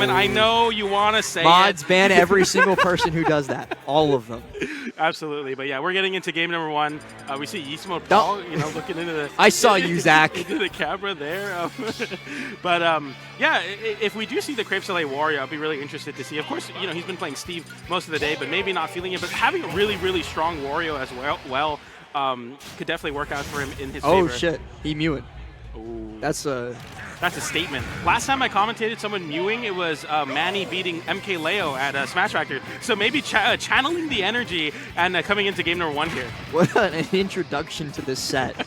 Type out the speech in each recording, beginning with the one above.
And I know you want to say Mods ban every single person who does that. All of them. Absolutely. But yeah, we're getting into game number 1. We see YeastModePaul, you know, looking into the... I saw you, Zach. into the camera there. But yeah, if we do see the Crepe Salee Wario, I'll be really interested to see. Of course, you know, he's been playing Steve most of the day, but maybe not feeling it. But having a really, really strong Wario as well could definitely work out for him in his favor. Oh, shit. He mewing. Ooh. That's a statement. Last time I commentated someone mewing, it was Manny beating MK Leo at Smash Factor. So maybe channeling the energy and coming into game number 1 here. What an introduction to this set.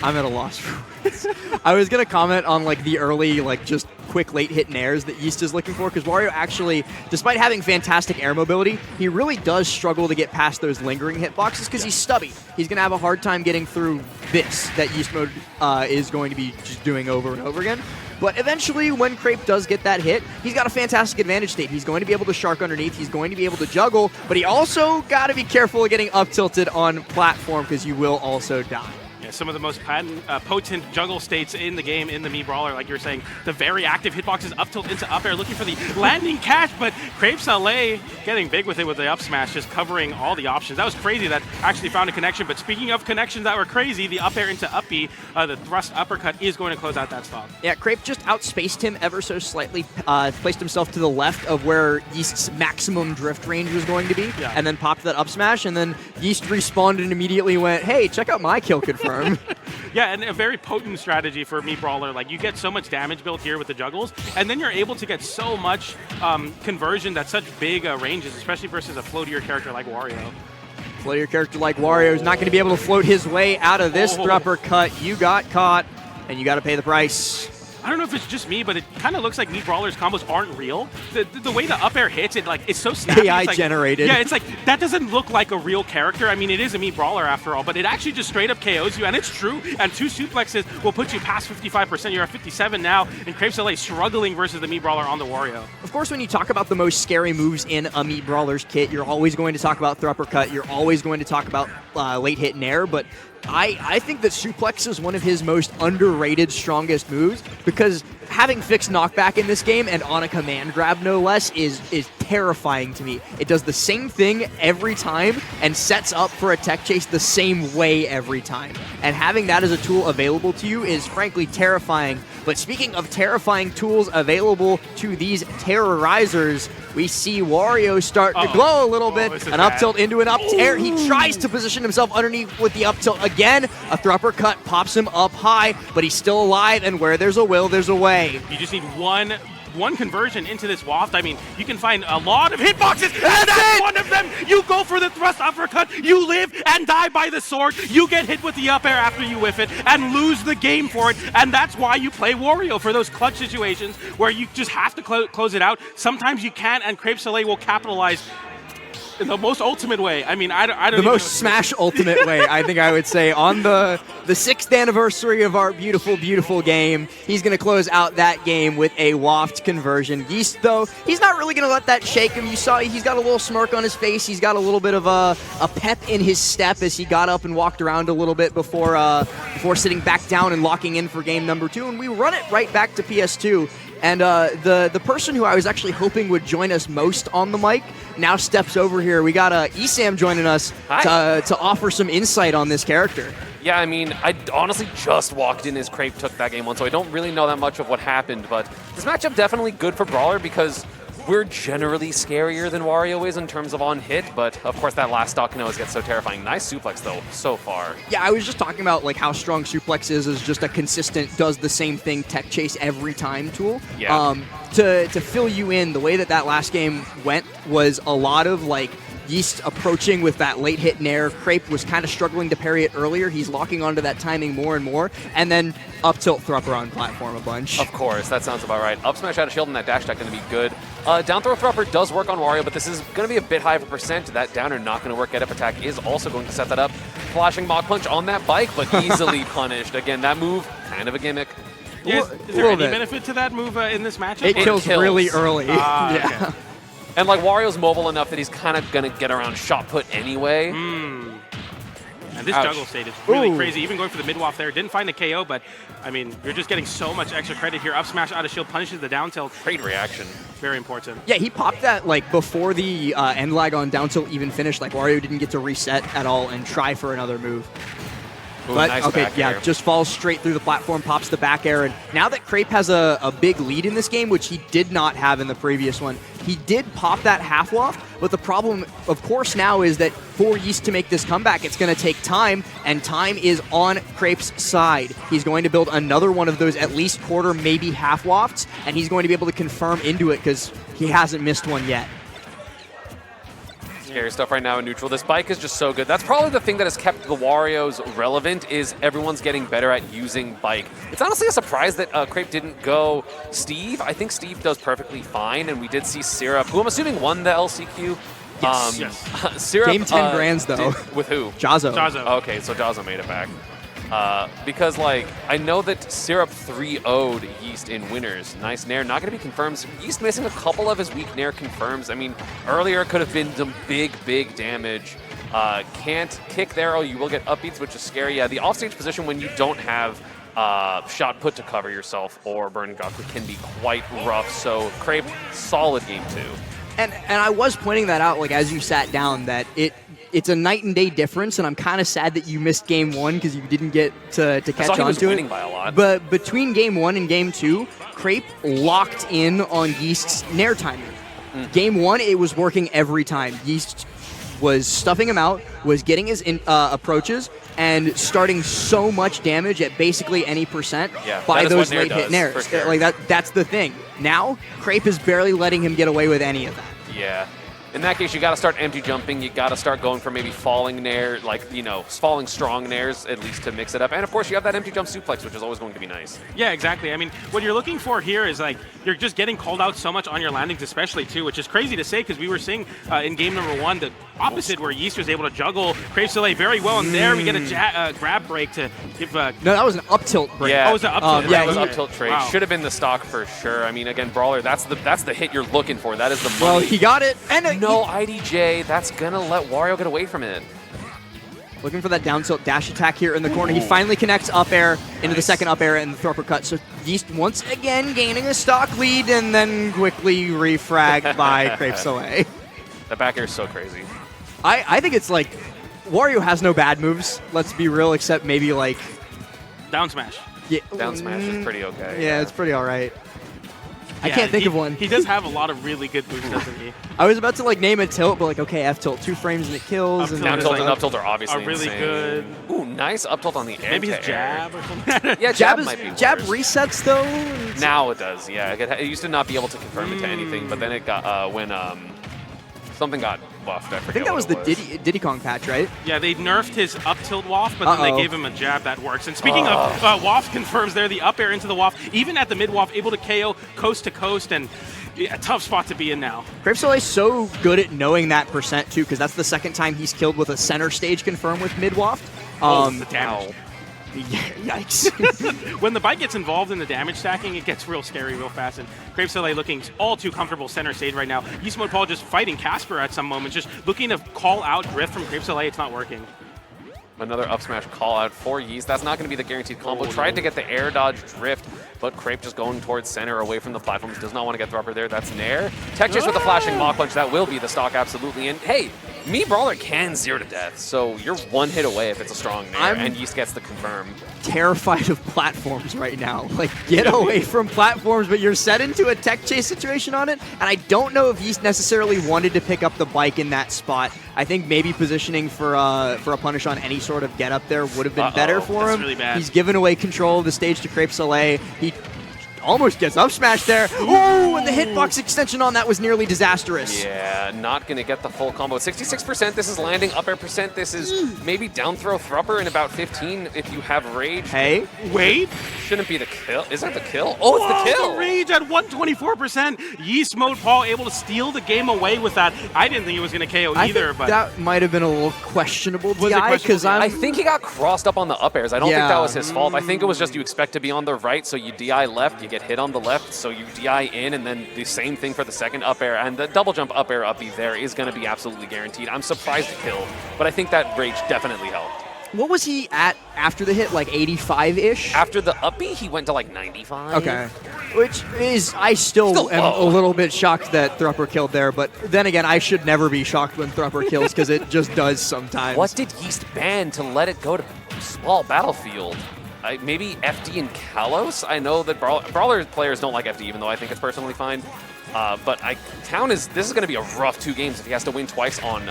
I'm at a loss for words. I was going to comment on like the early, like just quick late hit nairs that Yeast is looking for, because Wario actually, despite having fantastic air mobility, he really does struggle to get past those lingering hitboxes because he's stubby. He's going to have a hard time getting through this that Yeast Mode is going to be just doing over and over again. But eventually, when Crepe does get that hit, he's got a fantastic advantage state. He's going to be able to shark underneath, he's going to be able to juggle, but he also got to be careful of getting up tilted on platform because you will also die. Some of the most potent juggle states in the game in the Mii Brawler, like you were saying. The very active hitboxes up tilt into up air, looking for the landing catch, but Crepe Salee getting big with it with the up smash, just covering all the options. That was crazy that actually found a connection, but speaking of connections that were crazy, the up air into up B, the thrust uppercut is going to close out that stock. Yeah, Crepe just outspaced him ever so slightly, placed himself to the left of where Yeast's maximum drift range was going to be, and then popped that up smash, and then Yeast respawned and immediately went, hey, check out my kill confirm. Yeah, and a very potent strategy for Mii Brawler. Like, you get so much damage built here with the juggles, and then you're able to get so much conversion at such big ranges, especially versus a floatier character like Wario. Floatier character like Wario is not going to be able to float his way out of this uppercut. You got caught, and you got to pay the price. I don't know if it's just me, but it kind of looks like Mii Brawler's combos aren't real. The way the up air hits, it's so snappy. AI like, generated. Yeah, it's like, that doesn't look like a real character. I mean, it is a Mii Brawler after all, but it actually just straight up KOs you, and it's true. And 2 suplexes will put you past 55%. You're at 57 now, and Crepe Salee struggling versus the Mii Brawler on the Wario. Of course, when you talk about the most scary moves in a Mii Brawler's kit, you're always going to talk about uppercut. You're always going to talk about late hit nair, but I think that suplex is one of his most underrated, strongest moves, because having fixed knockback in this game and on a command grab no less is terrifying to me. It does the same thing every time and sets up for a tech chase the same way every time. And having that as a tool available to you is frankly terrifying. But speaking of terrifying tools available to these terrorizers, we see Wario start to glow a little bit. An up tilt into an up air. He tries to position himself underneath with the up tilt again. A uppercut pops him up high, but he's still alive, and where there's a will, there's a way. You just need one conversion into this waft. I mean, you can find a lot of hitboxes, and that's one of them. You go for the thrust uppercut, you live and die by the sword, you get hit with the up air after you whiff it, and lose the game for it, and that's why you play Wario, for those clutch situations where you just have to close it out. Sometimes you can't, and Crepe Salee will capitalize in the most ultimate way. I mean, I don't the most Smash ultimate way, I think I would say. On the 6th anniversary of our beautiful, beautiful game, he's going to close out that game with a waft conversion. Yeast, though, he's not really going to let that shake him. You saw he's got a little smirk on his face. He's got a little bit of a pep in his step as he got up and walked around a little bit before sitting back down and locking in for game number 2. And we run it right back to PS2. And the person who I was actually hoping would join us most on the mic now steps over here. We got Esam joining us to offer some insight on this character. Yeah, I mean, I honestly just walked in as Crepe took that game 1, so I don't really know that much of what happened, but this matchup definitely good for Brawler because we're generally scarier than Wario is in terms of on hit, but of course that last stock nose gets so terrifying. Nice suplex though, so far. Yeah, I was just talking about like how strong suplex is just a consistent, does the same thing, tech chase every time tool. Yeah. To fill you in, the way that last game went was a lot of like Yeast approaching with that late hit nair. Crepe was kind of struggling to parry it earlier. He's locking onto that timing more and more. And then up tilt thrupper on platform a bunch. Of course, that sounds about right. Up smash out of shield and that dash attack going to be good. Down throw thrupper does work on Wario, but this is going to be a bit high of a percent. That downer not going to work. Get up attack is also going to set that up. Flashing Mach Punch on that bike, but easily punished. Again, that move, kind of a gimmick. Is there any benefit to that move in this matchup? It kills really early. Yeah. Okay. And like Wario's mobile enough that he's kind of going to get around shot put anyway. And And this juggle state is really crazy. Even going for the mid-waft there. Didn't find the KO, but, I mean, you're just getting so much extra credit here. Up smash out of shield punishes the down tilt. Great reaction. Very important. Yeah, he popped that like before the end lag on down tilt even finished. Like Wario didn't get to reset at all and try for another move. Ooh, But nice okay, back yeah, air. just falls straight through the platform, pops the back air, and now that Crepe has a big lead in this game, which he did not have in the previous one, he did pop that half waft, but the problem, of course, now is that for Yeast to make this comeback, it's going to take time, and time is on Crepe's side. He's going to build another one of those at least quarter, maybe half wafts, and he's going to be able to confirm into it because he hasn't missed one yet. Scary stuff right now in neutral. This bike is just so good. That's probably the thing that has kept the Warios relevant is everyone's getting better at using bike. It's honestly a surprise that Crepe didn't go Steve. I think Steve does perfectly fine, and we did see Syrup, who I'm assuming won the LCQ. Yes. Syrup, Game 10 grands, though. With who? Jazzo. Jazzo. Okay, so Jazzo made it back. Because, like, I know that Syrup 3-0'd Yeast in winners. Nice Nair, not going to be confirmed. Yeast missing a couple of his weak Nair confirms. I mean, earlier it could have been some big, big damage. Can't kick there, you will get upbeats, which is scary. Yeah, the offstage position when you don't have shot put to cover yourself or Burning Gaku can be quite rough. So, Crepe, solid game 2. And I was pointing that out, like, as you sat down, that it's a night and day difference, and I'm kind of sad that you missed game 1 because you didn't get to catch on to it. By a lot. But between game 1 and game 2, Crepe locked in on Yeast's Nair timing. Game 1, it was working every time. Yeast was stuffing him out, was getting his approaches, and starting so much damage at basically any percent by those late hit Nairs. Sure. Like that's the thing. Now, Crepe is barely letting him get away with any of that. Yeah. In that case, you got to start empty jumping. You got to start going for maybe falling nair, like, you know, falling strong nairs, at least to mix it up. And, of course, you have that empty jump suplex, which is always going to be nice. Yeah, exactly. I mean, what you're looking for here is, like, you're just getting called out so much on your landings especially, too, which is crazy to say because we were seeing in game number 1 the opposite where Yeast was able to juggle Crepe Salee very well. And there we get a grab break to give... No, that was an up tilt break. Yeah. Oh, it was an up tilt. Yeah, it was Okay. up tilt trade. Wow. Should have been the stock for sure. I mean, again, Brawler, that's the hit you're looking for. That is the money. Well, he got it. And No IDJ. That's going to let Wario get away from it. looking for that down tilt dash attack here in the corner. He finally connects up air into the second up air and the throw uppercut. So Yeast once again gaining a stock lead and then quickly refragged by Crepe Salee. The back air is so crazy. I think it's like Wario has no bad moves, let's be real, except maybe like Down smash. Down smash is pretty okay. Yeah, it's pretty alright. I Yeah, can't think of one. He does have a lot of really good moves, doesn't he? I was about to like name a tilt, but like, okay, F tilt, 2 frames and it kills. Up And tilt Down is tilt like and up tilt are obviously are really insane. good. Ooh, nice up tilt on the air. Maybe his to air. jab or something. Yeah, jab might be jab worse. resets though. Now it does, yeah. It used to not be able to confirm it to anything, but then it got when something got buffed. I I think that was the Diddy Kong patch, right? Yeah, they nerfed his up tilt waft, but then they gave him a jab that works. And speaking of waft confirms there, the up air into the waft, even at the mid waft, able to KO coast to coast, and a tough spot to be in now. Crepe Salee is so good at knowing that percent too, because that's the second time he's killed with a center stage confirm with mid waft. The damage. Yikes. When the bike gets involved in the damage stacking, it gets real scary real fast. And Crepe Salee looking all too comfortable center stage right now. YeastModePaul just fighting Casper at some moments, just looking to call out drift from Crepe Salee. It's not working. Another up smash call out for Yeast. That's not going to be the guaranteed combo. Tried to get the air dodge drift, but Crepe just going towards center away from the platforms. Does not want to get the upper there. That's Nair. Tech chase with the flashing Mach Punch. That will be the stock, absolutely. And hey, Mii Brawler can 0 to death, so you're 1 hit away if it's a strong Nair, and Yeast gets the confirm. Terrified of platforms right now. Like, get away from platforms, but you're set into a tech chase situation on it, and I don't know if Yeast necessarily wanted to pick up the bike in that spot. I think maybe positioning for a punish on any sort of get up there would have been better for That's him. really bad. He's given away control of the stage to Crepe Salee. He almost gets up smash there. Ooh, and the hitbox extension on that was nearly disastrous. Yeah, not going to get the full combo. 66%, this is landing up air percent. This is maybe down throw thrupper in about 15 if you have rage. Hey, Wait. Shouldn't be the kill. Is that the kill? Oh, it's the kill! The rage at 124%. YeastModePaul able to steal the game away with that. I didn't think it was going to KO I either, think but that might have been a little questionable Was it DI, because questionable I'm... I think he got crossed up on the up airs. I don't think Yeah. that was his fault. I think it was just you expect to be on the right, so you DI left, you get hit on the left, so you DI in, and then the same thing for the second up air. And the double jump up air uppy there is going to be absolutely guaranteed. I'm surprised to kill, but I think that rage definitely helped. What was he at after the hit? Like 85-ish? After the up B, he went to like 95. Okay. Which is, I still am a little bit shocked that Thrupper killed there, but then again, I should never be shocked when Thrupper kills because it just does sometimes. What did Yeast ban to let it go to small battlefield? Maybe FD and Kalos? I know that Brawler players don't like FD, even though I think it's personally fine. But Town this is going to be a rough 2 games if he has to win twice on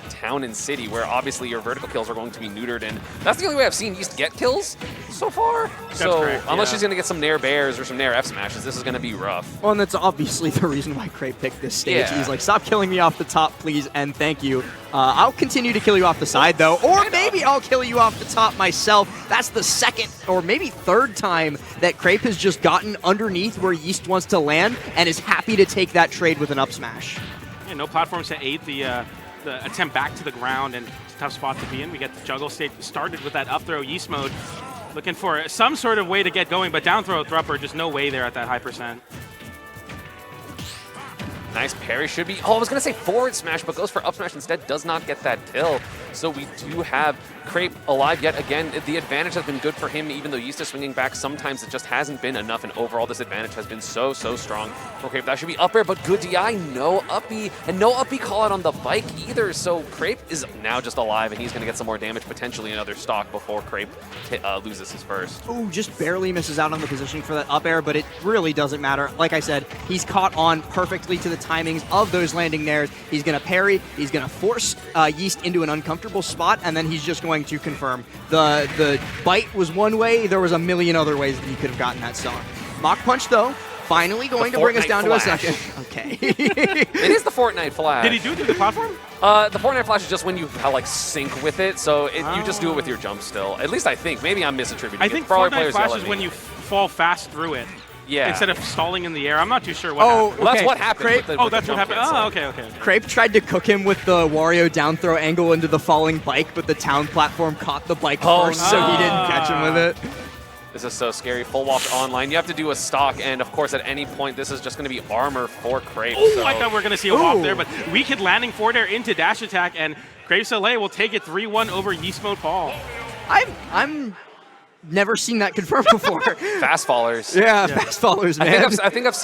Town and City, where obviously your vertical kills are going to be neutered, and that's the only way I've seen Yeast get kills so far. So correct, unless yeah. she's going to get some Nair Bears or some Nair F Smashes, this is going to be rough. Well, and that's obviously the reason why Crepe picked this stage. Yeah. He's like, stop killing me off the top, please, and thank you. I'll continue to kill you off the side, though, or maybe I'll kill you off the top myself. That's the second or maybe third time that Crepe has just gotten underneath where Yeast wants to land and is happy to take that trade with an up smash. Yeah, no platforms to aid the attempt back to the ground, and it's a tough spot to be in. We get the juggle stage started with that up throw. Yeast Mode looking for some sort of way to get going, but down throw Thrupper, just no way there at that high percent. Nice parry, should be, I was going to say forward smash, but goes for up smash instead, does not get that kill. So we do have Crepe alive yet again. The advantage has been good for him, even though Yeast is swinging back. Sometimes it just hasn't been enough, and overall this advantage has been so strong for Crepe. That should be up air, but good DI, no uppy, and no uppy call out on the bike either. So Crepe is now just alive, and he's going to get some more damage, potentially another stock before Crepe loses his first. Ooh, just barely misses out on the positioning for that up air, but it really doesn't matter. Like I said, he's caught on perfectly to the timings of those landing nairs. He's going to parry, he's going to force Yeast into an uncomfortable spot, and then he's just going to confirm. The bite was one way, there was a million other ways that he could have gotten that stock. Mach Punch, though, finally going to bring us down to a second. Okay. It is the Fortnite flash. Did he do it through the platform? The Fortnite flash is just when you like sync with it, so you just do it with your jump still. At least I think. Maybe I'm misattributing I it. think Brawler Fortnite players flash yell is at when me. you fall fast through it. Yeah. Instead of stalling in the air. I'm not too sure what happened. Well, that's okay. what happened. Crepe- with the, Oh, with the that's what jump happened. cancel. Oh, okay. Crepe tried to cook him with the Wario down throw angle into the falling bike, but the Town platform caught the bike first, so he didn't catch him with it. This is so scary. Full walk online. You have to do a stock, and of course, at any point, this is just going to be armor for Crepe. Oh, so. I thought we were going to see a walk there, but weak hit landing forward air into dash attack, and Crepe Salee will take it 3-1 over YeastModePaul. I'm never seen that confirmed before. Fast fallers. Yeah, fast followers, man. I think I've seen